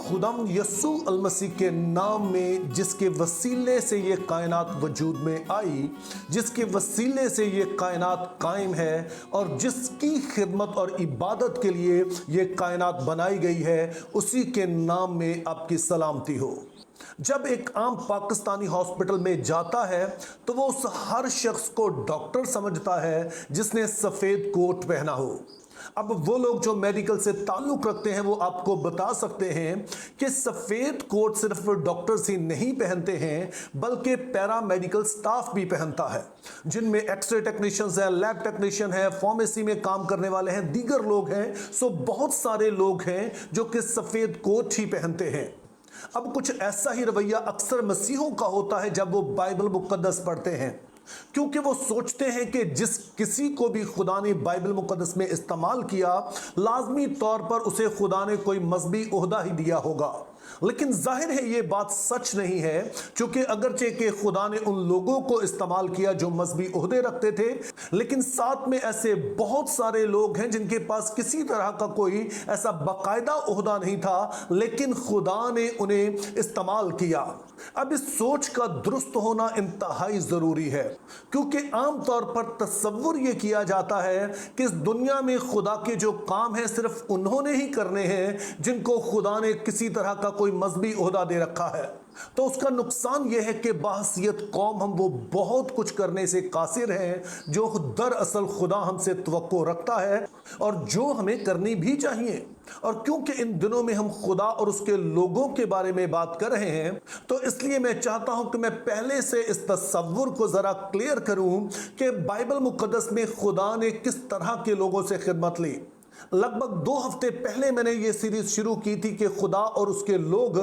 खुदाम यस्सू अलमसीह के नाम में, जिसके वसीले से ये कायनात वजूद में आई, जिसके वसीले से ये कायनात कायम है और जिसकी खिदमत और इबादत के लिए ये कायनात बनाई गई है, उसी के नाम में आपकी सलामती हो। जब एक आम पाकिस्तानी हॉस्पिटल में जाता है तो वो उस हर शख्स को डॉक्टर समझता है जिसने सफ़ेद कोट पहना हो। अब वो लोग जो मेडिकल से ताल्लुक़ रखते हैं वो आपको बता सकते हैं कि सफ़ेद कोट सिर्फ डॉक्टर्स ही नहीं पहनते हैं, बल्कि पैरा मेडिकल स्टाफ भी पहनता है, जिनमें एक्सरे टेक्नीशियंस हैं, लैब टेक्नीशियन हैं, फार्मेसी में काम करने वाले हैं, दीगर लोग हैं। सो बहुत सारे लोग हैं जो कि सफ़ेद कोट ही पहनते हैं। अब कुछ ऐसा ही रवैया अक्सर मसीहों का होता है जब वो बाइबल मुक़द्दस पढ़ते हैं, क्योंकि वो सोचते हैं कि जिस किसी को भी खुदा ने बाइबल मुक़द्दस में इस्तेमाल किया, लाजमी तौर पर उसे खुदा ने कोई मजहबी ओहदा ही दिया होगा। लेकिन जाहिर है ये बात सच नहीं है, क्योंकि अगरचे कि खुदा ने उन लोगों को इस्तेमाल किया जो मजहबी ओहदे रखते थे, लेकिन साथ में ऐसे बहुत सारे लोग हैं जिनके पास किसी तरह का कोई ऐसा बाकायदा ओहदा नहीं था, लेकिन खुदा ने उन्हें इस्तेमाल किया। अब इस सोच का दुरुस्त होना इंतहाई ज़रूरी है, क्योंकि आम तौर पर तसव्वुर ये किया जाता है कि इस दुनिया में खुदा के जो काम हैं सिर्फ उन्होंने ही करने हैं जिनको खुदा ने किसी तरह का कोई मजहबी ओहदा दे रखा है। तो उसका नुकसान यह है कि बाहसियत कौम हम वो बहुत कुछ करने से कासिर हैं जो दरअसल खुदा हमसे तवक्को रखता है और जो हमें करनी भी चाहिए। और क्योंकि इन दिनों में हम खुदा और उसके लोगों के बारे में बात कर रहे हैं, तो इसलिए मैं चाहता हूं कि मैं पहले से इस तसव्वुर को ज़रा क्लियर करूं कि बाइबल मुक़द्दस में खुदा ने किस तरह के लोगों से खिदमत ली। लगभग 2 हफ्ते पहले मैंने ये सीरीज शुरू की थी कि खुदा और उसके लोग,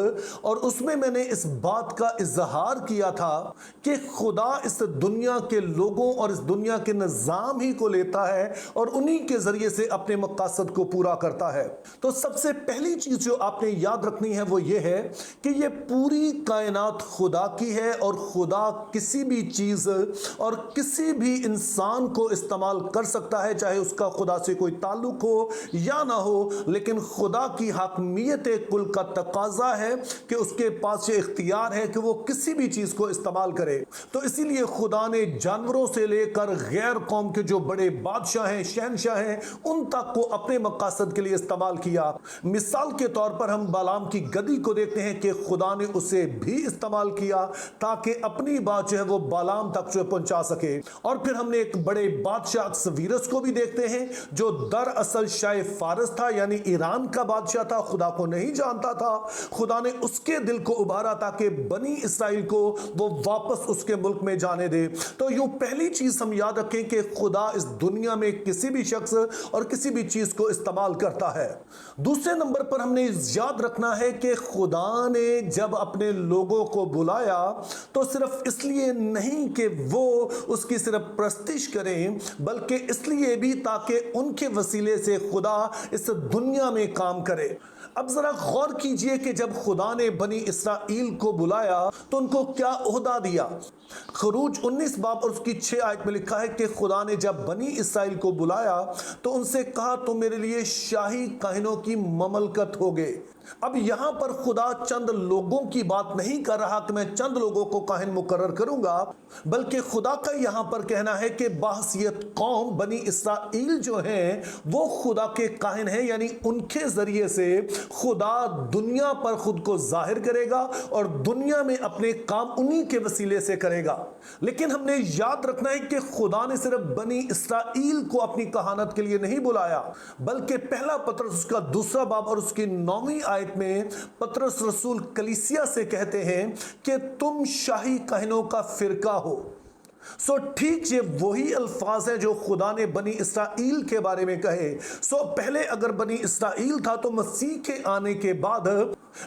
और उसमें मैंने इस बात का इजहार किया था कि खुदा इस दुनिया के लोगों और इस दुनिया के निज़ाम ही को लेता है और उन्हीं के ज़रिए से अपने मकसद को पूरा करता है। तो सबसे पहली चीज़ जो आपने याद रखनी है वो ये है कि ये पूरी कायनात खुदा की है और खुदा किसी भी चीज़ और किसी भी इंसान को इस्तेमाल कर सकता है, चाहे उसका खुदा से कोई ताल्लुक़ हो या ना हो। लेकिन खुदा की हाकमियत कुल का तकाजा है कि उसके पास ये इख्तियार है कि वो किसी भी चीज़ को इस्तेमाल करे। तो इसीलिए खुदा ने जानवरों से लेकर गैर कौम के जो बड़े बादशाह हैं, शहनशाह हैं, उन तक को अपने मकसद के लिए इस्तेमाल किया। मिसाल के तौर पर हम बालाम की गदी को देखते हैं कि खुदा ने उसे भी इस्तेमाल किया ताकि अपनी बात जो है वो बालाम तक जो पहुंचा सके। और फिर हमने एक बड़े बादशाह अक्सवीरस को भी देखते हैं जो दरअसल शाह फारस था, यानी ईरान का बादशाह था, खुदा को नहीं जानता था। खुदा ने उसके दिल को उभारा ताकि बनी इसराइल को वो वापस उसके मुल्क में जाने दे। तो यूं पहली चीज हम याद रखें कि खुदा इस दुनिया में किसी भी शख्स और किसी भी चीज को इस्तेमाल करता है। दूसरे नंबर पर हमने याद रखना है कि खुदा ने जब अपने लोगों को बुलाया तो सिर्फ इसलिए नहीं कि वो उसकी सिर्फ प्रस्तिश करें, बल्कि इसलिए भी ताकि उनके वसीले से खुदा इस दुनिया में काम करे। अब जरा गौर कीजिए कि जब खुदा ने बनी इसराइल को बुलाया तो उनको क्या ओहदा दिया। खरूज 19 बाब और उसकी 6 आयत में लिखा है कि खुदा ने जब बनी इसराइल को बुलाया तो उनसे कहा, तुम मेरे लिए शाही काहिनों की ममलकत होगे। अब यहां पर खुदा चंद लोगों की बात नहीं कर रहा कि मैं चंद लोगों को काहिन मुकर्रर करूंगा, बल्कि खुदा का यहां पर कहना है कि बाहसियत कौम बनी इसराइल जो हैं वो खुदा के काहिन हैं, यानी उनके जरिए से खुदा दुनिया पर खुद को जाहिर करेगा और दुनिया में अपने काम उन्हीं के वसीले से करेगा। लेकिन हमने याद रखना है कि खुदा ने सिर्फ बनी इसराइल को अपनी कहानत के लिए नहीं बुलाया, बल्कि पहला पतरस उसका 2 बाब और उसकी 9वीं आयत में पतरस रसूल कलीसिया से कहते हैं कि तुम शाही काहिनों का फिरका हो। ठीक ये वही अल्फाज है जो खुदा ने बनी इसराइल के बारे में कहे। पहले अगर बनी इसराइल था तो मसीह के आने के बाद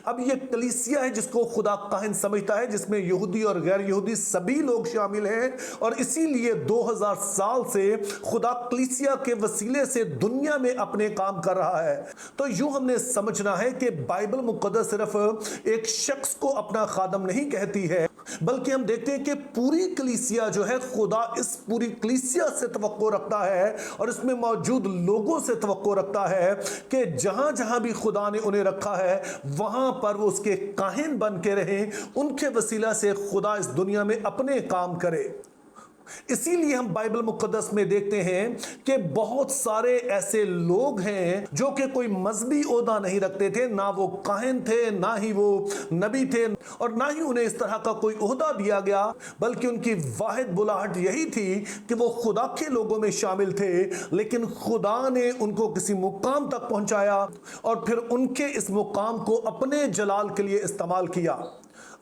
अब ये कलीसिया है जिसको खुदा काहिन समझता है, जिसमें यहूदी और गैर यहूदी सभी लोग शामिल हैं। और इसीलिए 2000 साल से खुदा कलीसिया के वसीले से दुनिया में अपने काम कर रहा है। तो यूं हमने समझना है कि बाइबल मुक़द्दस सिर्फ एक शख्स को अपना खादम नहीं कहती है, बल्कि हम देखते हैं कि पूरी कलीसिया जो है, खुदा इस पूरी कलीसिया से तवक्को रखता है और इसमें मौजूद लोगों से तवक्को रखता है कि जहां जहां भी खुदा ने उन्हें रखा है वहां वहां पर वो उसके काहिन बन के रहें, उनके वसीला से खुदा इस दुनिया में अपने काम करे। इसीलिए हम बाइबल मुकद्दस में देखते हैं कि बहुत सारे ऐसे लोग हैं जो कि कोई मजहबी ओहदा नहीं रखते थे, ना वो काहिन थे, ना ही वो नबी थे, और ना ही उन्हें इस तरह का कोई ओहदा दिया गया, बल्कि उनकी वाहिद बुलाहट यही थी कि वो खुदा के लोगों में शामिल थे। लेकिन खुदा ने उनको किसी मुकाम तक पहुंचाया और फिर उनके इस मुकाम को अपने जलाल के लिए इस्तेमाल किया।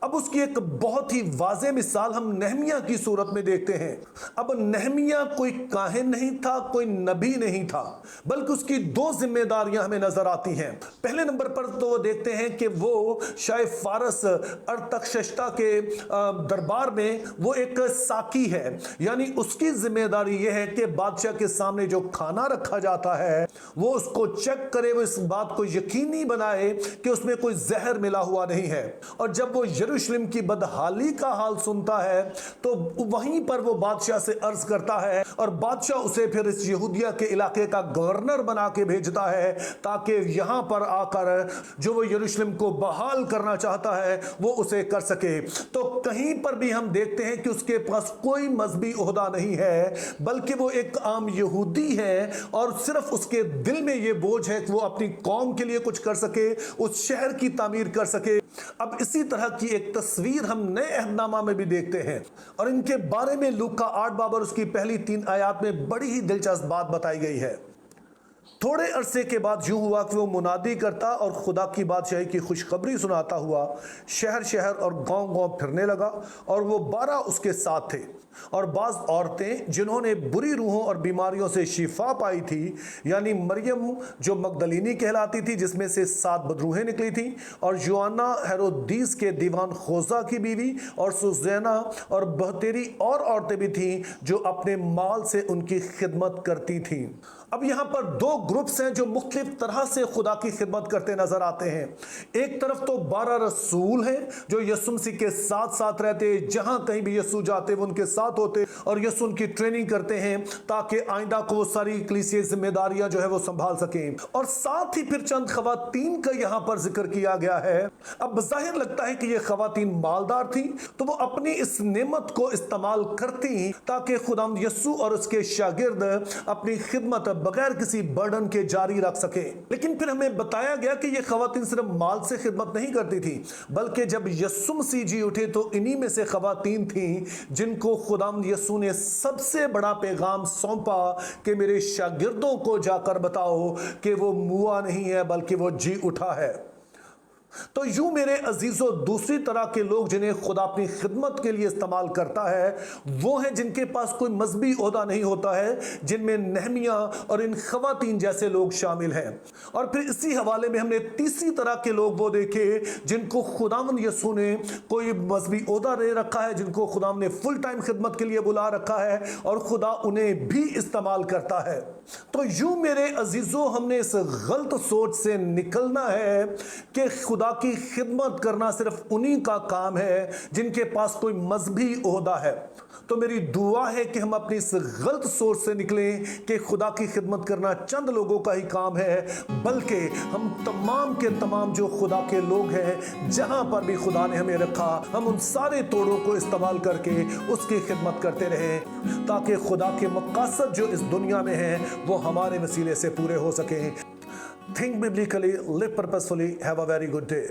अब उसकी एक बहुत ही वाज़ेह मिसाल हम नहमिया की सूरत में देखते हैं। अब नहमिया कोई काहिन नहीं था, कोई नबी नहीं था, बल्कि उसकी दो जिम्मेदारियां हमें नजर आती हैं। पहले नंबर पर तो वो देखते हैं कि वो शाह फारस अरतक्षश्ता के दरबार में वो एक साकी है, यानी उसकी जिम्मेदारी यह है कि बादशाह के सामने जो खाना रखा जाता है वो उसको चेक करे, वो इस बात को यकीनी बनाए कि उसमें कोई जहर मिला हुआ नहीं है। और जब वो यरूशलेम की बदहाली का हाल सुनता है तो वहीं पर वो बादशाह से अर्ज करता है, और बादशाह उसे फिर इस यहूदिया के इलाके का गवर्नर बना के भेजता है ताकि यहां पर आकर जो वो यरूशलेम को बहाल करना चाहता है वो उसे कर सके। तो कहीं पर भी हम देखते हैं कि उसके पास कोई मजहबी ओहदा नहीं है, बल्कि वो एक आम यहूदी है, और सिर्फ उसके दिल में ये बोझ है कि वो अपनी कौम के लिए कुछ कर सके, उस शहर की तामीर कर सके। अब इसी तरह की एक तस्वीर हम नए अहदनामा में भी देखते हैं, और इनके बारे में लूका 8 बाब और उसकी पहली 3 आयत में बड़ी ही दिलचस्प बात बताई गई है। थोड़े अरसे के बाद यूं हुआ कि वो मुनादी करता और खुदा की बादशाही की खुशखबरी सुनाता हुआ शहर शहर और गांव गांव फिरने लगा, और वो 12 उसके साथ थे। और बाज़ औरतें जिन्होंने बुरी रूहों और बीमारियों से शिफा पाई थी, यानी मरियम जो मगदलीनी कहलाती थी जिसमें से 7 बदरूहें निकली थी, और योआना हेरोदीस के दीवान खोजा की बीवी, और सुजैना और बहतेरी और औरतें भी थीं जो अपने माल से उनकी खिदमत करती थीं। अब यहाँ पर 2 ग्रुप्स हैं जो मुख्तलिफ तरह से खुदा की खिदमत करते नजर आते हैं। एक तरफ तो 12 रसूल हैं जो यीशु मसीह के साथ साथ रहते, जहां कहीं भी यीशु जाते वो उनके साथ होते और यीशु उनकी ट्रेनिंग करते हैं ताकि आइंदा को वो सारी कलीसिया जिम्मेदारियां जो है वो संभाल सकें। और साथ ही फिर चंद खवातीन का यहाँ पर जिक्र किया गया है। अब जाहिर लगता है कि ये खवातीन मालदार थी, तो वो अपनी इस नेमत को इस्तेमाल करती ताकि खुदाम यीशु और उसके शागिर्द अपनी खिदमत बगैर किसी बर्डन के जारी रख सके। लेकिन फिर हमें बताया गया कि ये खवातीन सिर्फ माल से खिदमत नहीं करती थी, बल्कि जब यीशु मसीह जी उठे तो इन्हीं में से खवातीन थी जिनको खुदाम यीशु ने सबसे बड़ा पैगाम सौंपा कि मेरे शागिर्दों को जाकर बताओ कि वो मुआ नहीं है बल्कि वो जी उठा है। तो यूं मेरे अजीजों, दूसरी तरह के लोग जिन्हें खुदा अपनी खिदमत के लिए इस्तेमाल करता है वो हैं जिनके पास कोई मजहबी ओहदा नहीं होता है, जिनमें नहमिया और इन खवातीन जैसे लोग शामिल हैं। और फिर इसी हवाले में हमने तीसरी तरह के लोग वो देखे जिनको खुदावंद यीशु ने कोई मजहबी ओहदा दे रखा है, जिनको खुदाम ने फुल टाइम खिदमत के लिए बुला रखा है और खुदा उन्हें भी इस्तेमाल करता है। तो यूं मेरे अजीजों, हमने इस गलत सोच से निकलना है कि खुदा की खिदमत करना सिर्फ उन्हीं का काम है जिनके पास कोई मजहबी ओहदा है। तो मेरी दुआ है कि हम अपनी इस गलत सोच से निकलें कि खुदा की खिदमत करना चंद लोगों का ही काम है, बल्कि हम तमाम के तमाम जो खुदा के लोग हैं, जहां पर भी खुदा ने हमें रखा, हम उन सारे तोड़ों को इस्तेमाल करके उसकी खिदमत करते रहें ताकि खुदा के मकसद जो इस दुनिया में हैं वो हमारे वसीले से पूरे हो सकें। Think biblically, live purposefully, have a very good day.